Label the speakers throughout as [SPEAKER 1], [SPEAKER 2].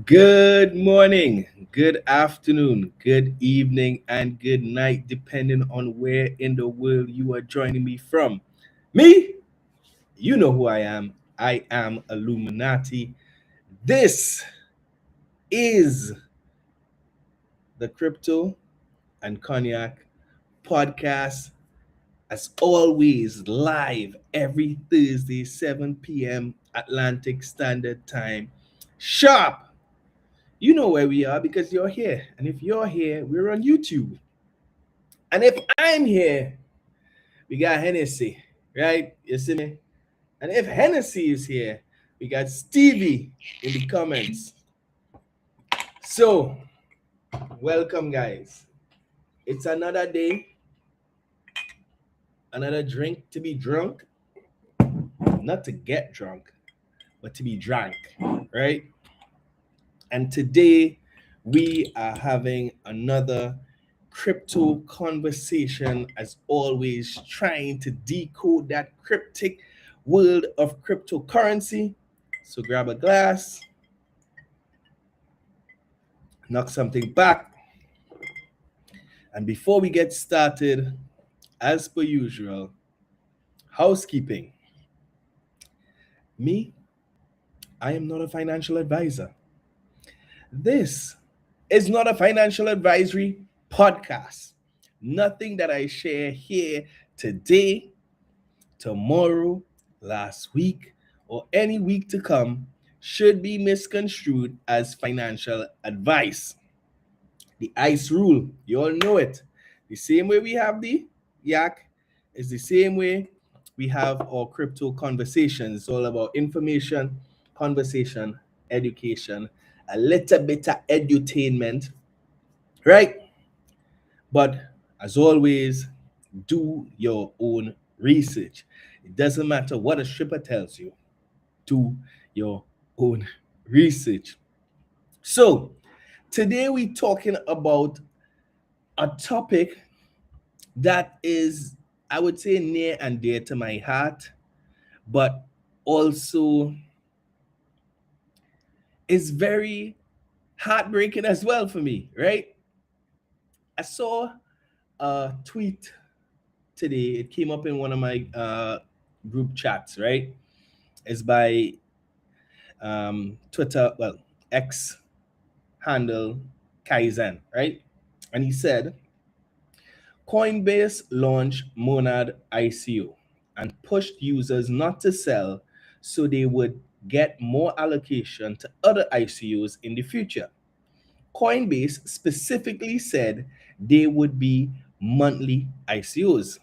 [SPEAKER 1] Good morning, good afternoon, good evening, and good night, depending on where in the world you are joining me from. Me, you know who I am. I am Illuminati. This is the Crypto and Cognac Podcast, as always, live every Thursday, 7 p.m. Atlantic Standard Time. Sharp! You know where we are because you're here. And if you're here, we're on YouTube. And if I'm here, we got Hennessy, right? You see me? And if Hennessy is here, we got Stevie in the comments. So, welcome, guys. It's another day, another drink to be drunk. Not to get drunk, but to be drank, right? And today, we are having another crypto conversation, as always, trying to decode that cryptic world of cryptocurrency. So grab a glass, knock something back, and before we get started, as per usual, housekeeping. Me, I am not a financial advisor. This is not a financial advisory podcast. Nothing that I share here today, tomorrow, last week, or any week to come should be misconstrued as financial advice. The ICE rule, you all know it. The same way we have the yak is the same way we have our crypto conversations. It's all about information, conversation, education, a little bit of edutainment, right? But as always, do your own research. It doesn't matter what a stripper tells you, do your own research. So, today we're talking about a topic that is, I would say, near and dear to my heart, but also is very heartbreaking as well for me, right? I saw a tweet today. It came up in one of my group chats, right? It's by Twitter, well, X handle Kaizen, right? And he said, Coinbase launched Monad ICO and pushed users not to sell so they would get more allocation to other ICOs in the future. Coinbase specifically said they would be monthly ICOs.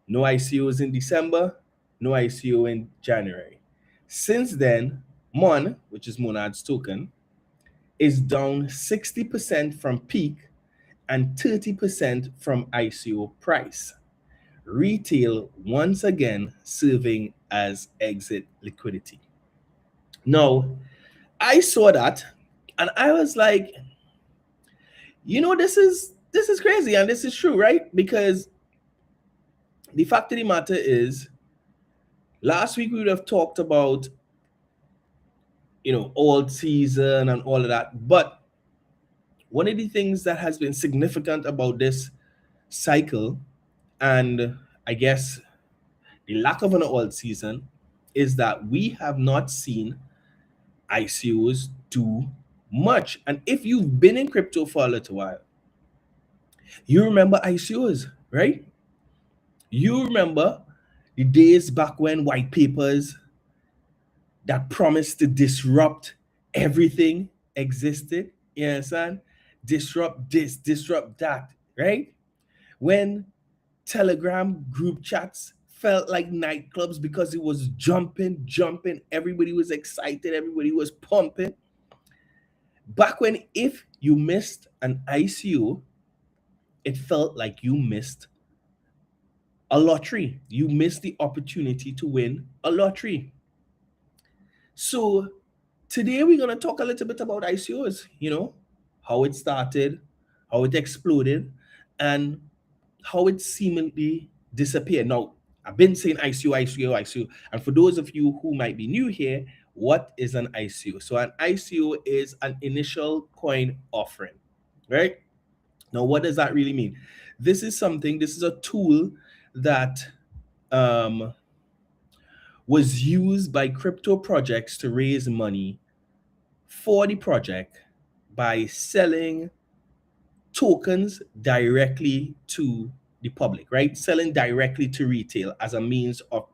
[SPEAKER 1] No ICOs in December, no ICO in January. Since then, MON, which is Monad's token, is down 60% from peak and 30% from ICO price. Retail once again serving as exit liquidity. Now, I saw that and I was like, this is crazy and this is true, right? Because the fact of the matter is, last week we would have talked about, old season and all of that. But one of the things that has been significant about this cycle, and I guess the lack of an old season, is that we have not seen ICOs do much. And if you've been in crypto for a little while, you remember ICOs, right? You remember the days back when white papers that promised to disrupt everything existed. You understand? Disrupt this, disrupt that, right? When Telegram group chats felt like nightclubs because it was jumping, everybody was excited, everybody was pumping. Back when if you missed an ICO, it felt like you missed a lottery. You missed the opportunity to win a lottery. So today we're going to talk a little bit about ICOs, how it started, how it exploded, and how it seemingly disappeared. Now, I've been saying ICO. And for those of you who might be new here, what is an ICO? So an ICO is an initial coin offering, right? Now, what does that really mean? This is a tool that um, was used by crypto projects to raise money for the project by selling tokens directly to the public, right? Selling directly to retail as a means of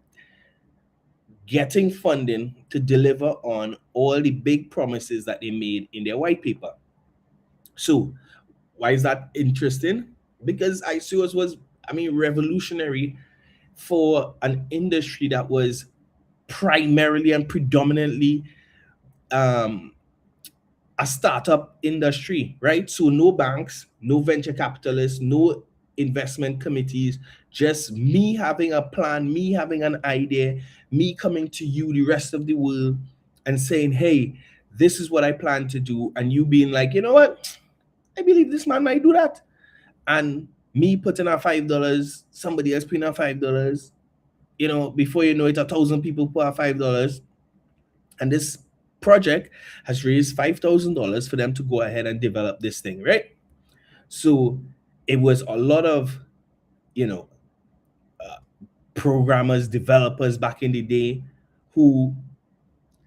[SPEAKER 1] getting funding to deliver on all the big promises that they made in their white paper. So, why is that interesting? Because ICOs was, revolutionary for an industry that was primarily and predominantly um, a startup industry, right? So no banks, no venture capitalists, no investment committees, just me having a plan, me having an idea, me coming to you, the rest of the world, and saying, hey, this is what I plan to do. And you being like, you know what? I believe this man might do that. And me putting out $5, somebody else putting out $5, before you know it, 1,000 people put out $5. And this project has raised $5,000 for them to go ahead and develop this thing, right? So it was a lot of, you know, uh, programmers, developers back in the day who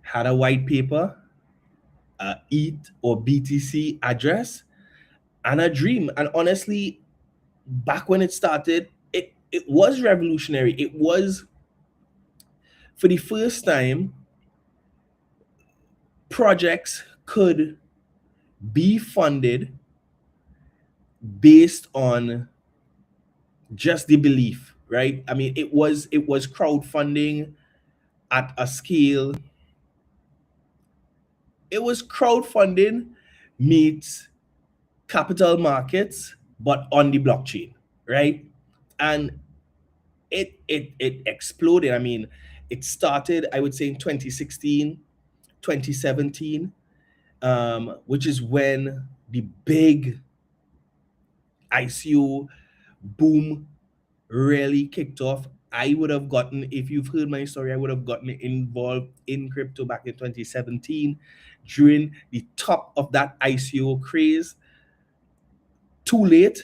[SPEAKER 1] had a white paper, ETH or BTC address, and a dream. And honestly, back when it started, it was revolutionary. It was, for the first time, projects could be funded based on just the belief, right? I mean, it was crowdfunding at a scale. It was crowdfunding meets capital markets, but on the blockchain, right? And it exploded. I mean, it started, I would say, in 2016, 2017, which is when the big ICO boom really kicked off. I would have gotten, if you've heard my story, I would have gotten involved in crypto back in 2017 during the top of that ICO craze. Too late,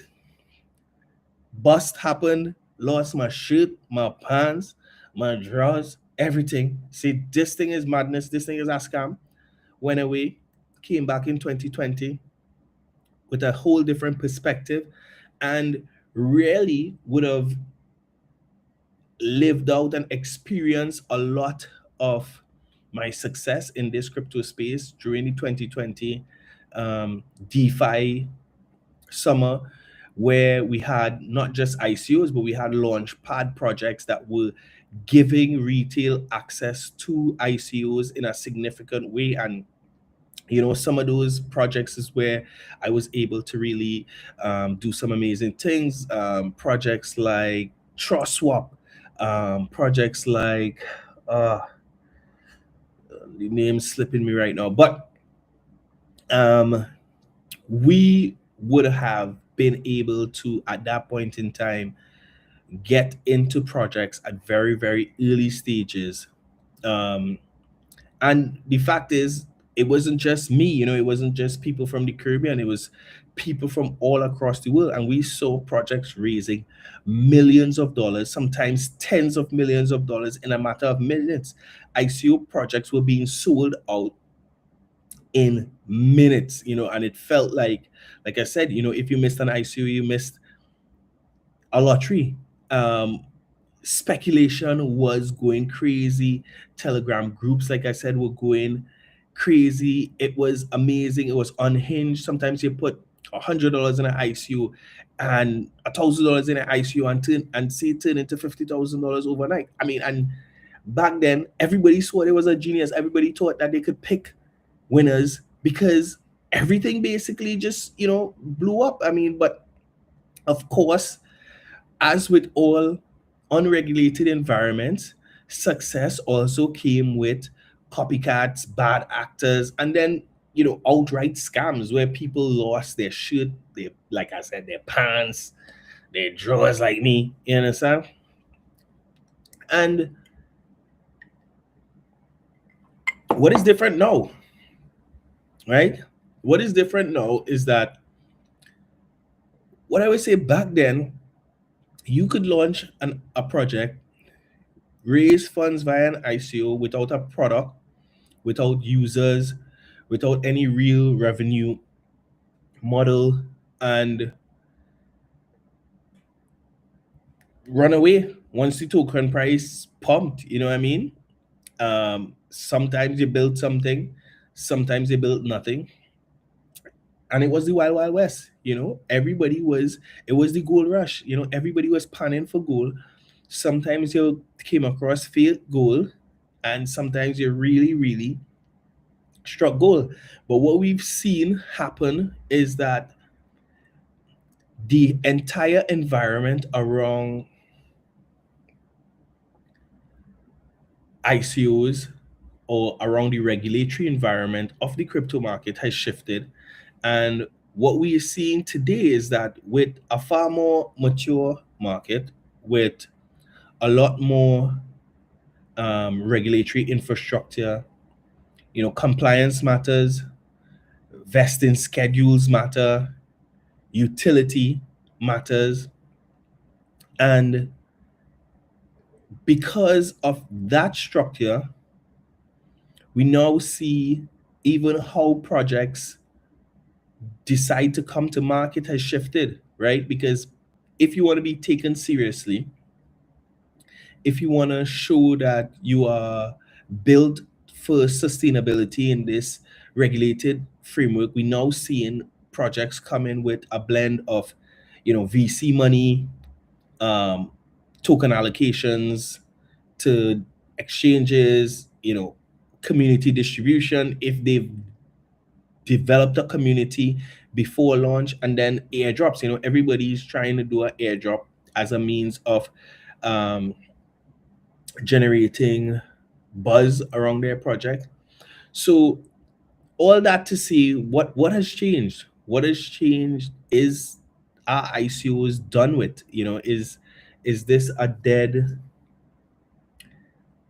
[SPEAKER 1] bust happened, lost my shirt, my pants, my drawers, everything. See, this thing is madness, this thing is a scam. Went away, came back in 2020 with a whole different perspective, and really would have lived out and experienced a lot of my success in this crypto space during the 2020 DeFi summer, where we had not just ICOs, but we had launch pad projects that were giving retail access to ICOs in a significant way. And some of those projects is where I was able to really do some amazing things. Projects like Trust Swap, projects like the name's slipping me right now, but we would have been able to, at that point in time, get into projects at very, very early stages. And the fact is, it wasn't just me, it wasn't just people from the Caribbean, it was people from all across the world. And we saw projects raising millions of dollars, sometimes tens of millions of dollars in a matter of minutes. ICO projects were being sold out in minutes, and it felt like I said, if you missed an ICO, you missed a lottery. Speculation was going crazy. Telegram groups, like I said, were going crazy. It was amazing. It was unhinged. Sometimes you put $100 in an ICO and $1,000 in an ICO and turn into $50,000 overnight. I mean, and back then everybody thought it was a genius. Everybody thought that they could pick winners because everything basically just blew up. I mean, but of course, as with all unregulated environments, success also came with copycats, bad actors, and then outright scams where people lost their shirt, their, like I said, their pants, their drawers, like me. You understand? And What is different now, right? What is different now is that what I would say back then, you could launch a project, raise funds via an ICO without a product, without users, without any real revenue model, and run away once the token price pumped. You know what I mean? Sometimes you build something, sometimes you build nothing, and it was the wild wild west. It was the gold rush. Everybody was panning for gold. Sometimes you came across fake gold, and sometimes you really really struck gold. But what we've seen happen is that the entire environment around ICOs, or around the regulatory environment of the crypto market, has shifted. And what we are seeing today is that with a far more mature market, with a lot more regulatory infrastructure, compliance matters, vesting schedules matter, utility matters. And because of that structure, we now see even how projects decide to come to market has shifted, right? Because if you want to be taken seriously, if you want to show that you are built for sustainability in this regulated framework, we now seeing projects come in with a blend of, VC money, um, token allocations to exchanges, community distribution if they've developed a community before launch, and then airdrops. Everybody's trying to do an airdrop as a means of um, generating buzz around their project. So all that to say, what has changed? What has changed is our ICOs done with. Is this a dead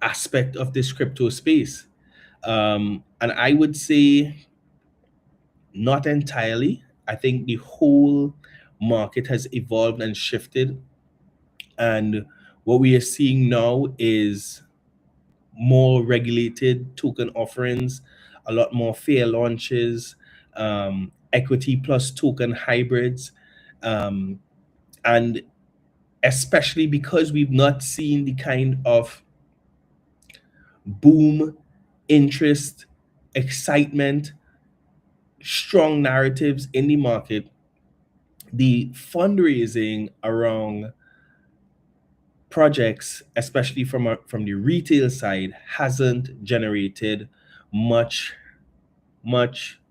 [SPEAKER 1] aspect of this crypto space? And I would say not entirely. I think the whole market has evolved and shifted. And what we are seeing now is more regulated token offerings, a lot more fair launches, equity plus token hybrids. Um, and especially because we've not seen the kind of boom, interest, excitement, strong narratives in the market, the fundraising around projects, especially from the retail side, hasn't generated much much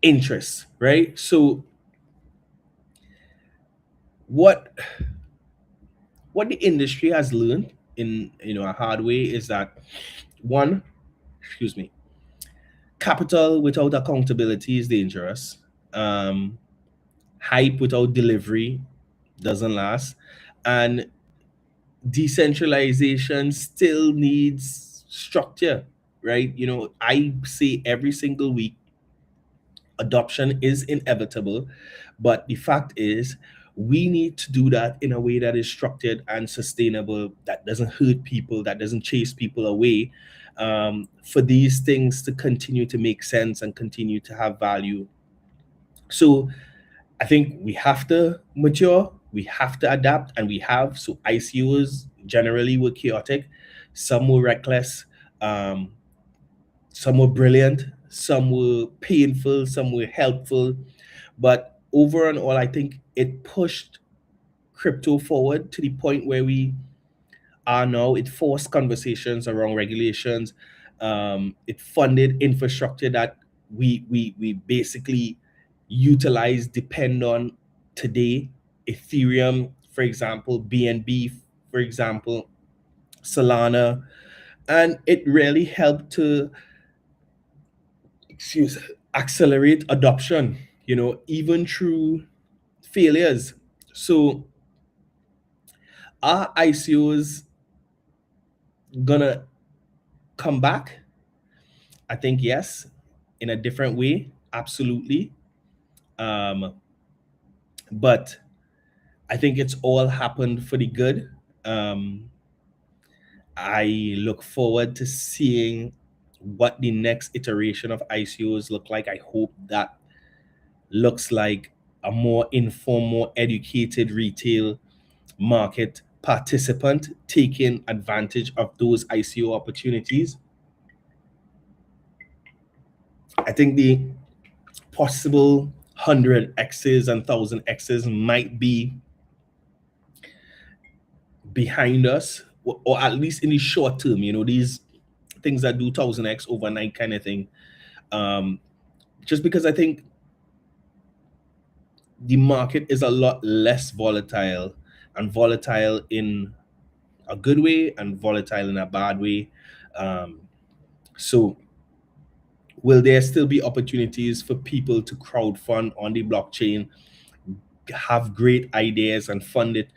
[SPEAKER 1] interest, right? So what the industry has learned in a hard way is that, one, excuse me, capital without accountability is dangerous. Um, Hype without delivery doesn't last, and decentralization still needs structure, right? I say every single week adoption is inevitable, but the fact is we need to do that in a way that is structured and sustainable, that doesn't hurt people, that doesn't chase people away, for these things to continue to make sense and continue to have value. So I think we have to mature, we have to adapt, and we have. So ICOs generally were chaotic, some were reckless, um, some were brilliant, some were painful, some were helpful. But over and all, I think it pushed crypto forward to the point where we are now. It forced conversations around regulations. It funded infrastructure that we basically utilize, depend on today. Ethereum, for example, BNB, for example, Solana. And it really helped to excuse accelerate adoption, even through failures. So our ICOs gonna come back? I think yes, in a different way, absolutely. But I think it's all happened for the good. I look forward to seeing what the next iteration of ICOs look like. I hope that looks like a more informed, more educated retail market participant taking advantage of those ICO opportunities. I think the possible 100x's and 1000x's might be behind us, or at least in the short term, these things that do 1000x overnight kind of thing. Just because I think the market is a lot less volatile, and volatile in a good way and volatile in a bad way. So will there still be opportunities for people to crowdfund on the blockchain, have great ideas and fund it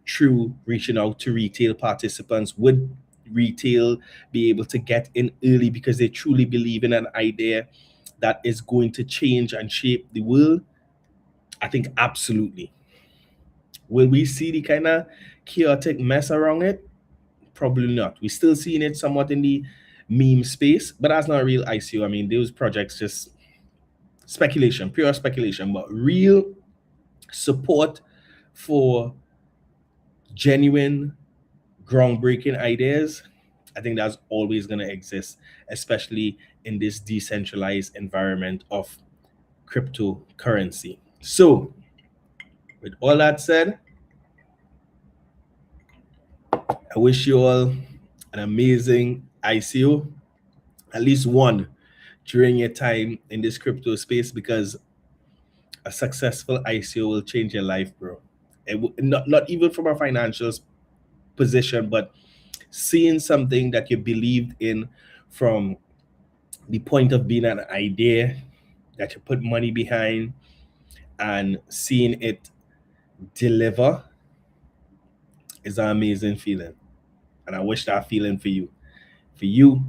[SPEAKER 1] through reaching out to retail participants? Would retail be able to get in early because they truly believe in an idea that is going to change and shape the world? I think absolutely. Will we see the kind of chaotic mess around it? Probably not. We're still seeing it somewhat in the meme space, but that's not real ICO. I mean, those projects just speculation, pure speculation, but real support for genuine, groundbreaking ideas, I think that's always going to exist, especially in this decentralized environment of cryptocurrency. So, with all that said, I wish you all an amazing ICO, at least one during your time in this crypto space, because a successful ICO will change your life, bro. Not even from a financial position, but seeing something that you believed in from the point of being an idea that you put money behind and seeing it deliver is an amazing feeling. And I wish that feeling for you. For you.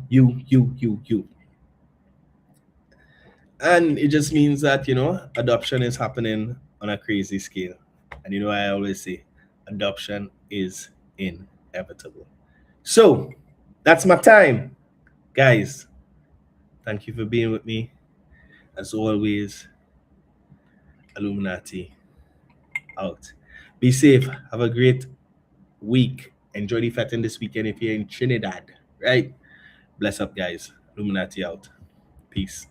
[SPEAKER 1] And it just means that, adoption is happening on a crazy scale. And I always say, adoption is inevitable. So, that's my time. Guys, thank you for being with me. As always, 𝐿𝐿uminati out. Be safe. Have a great week. Enjoy the fetting this weekend if you're in Trinidad, right? Bless up, guys. 𝐿𝐿uminati out. Peace.